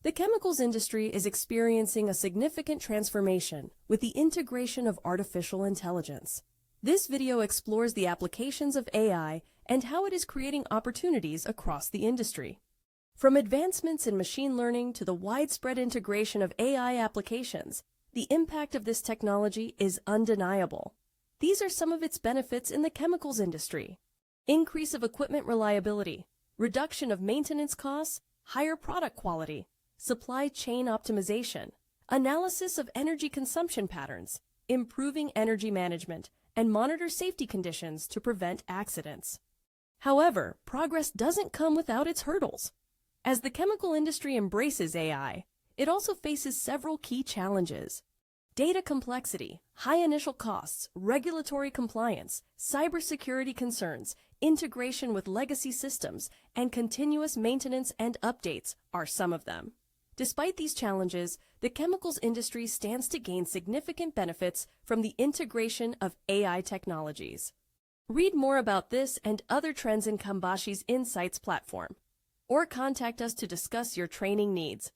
The chemicals industry is experiencing a significant transformation with the integration of artificial intelligence. This video explores the applications of AI and how it is creating opportunities across the industry. From advancements in machine learning to the widespread integration of AI applications, the impact of this technology is undeniable. These are some of its benefits in the chemicals industry: increase of equipment reliability, reduction of maintenance costs, higher product quality, supply chain optimization, analysis of energy consumption patterns, improving energy management, and monitor safety conditions to prevent accidents. However, progress doesn't come without its hurdles. As the chemical industry embraces AI, it also faces several key challenges: data complexity, high initial costs, regulatory compliance, cybersecurity concerns, integration with legacy systems, and continuous maintenance and updates are some of them. Despite these challenges, the chemicals industry stands to gain significant benefits from the integration of AI technologies. Read more about this and other trends in Kambashi's Insights platform, or contact us to discuss your training needs.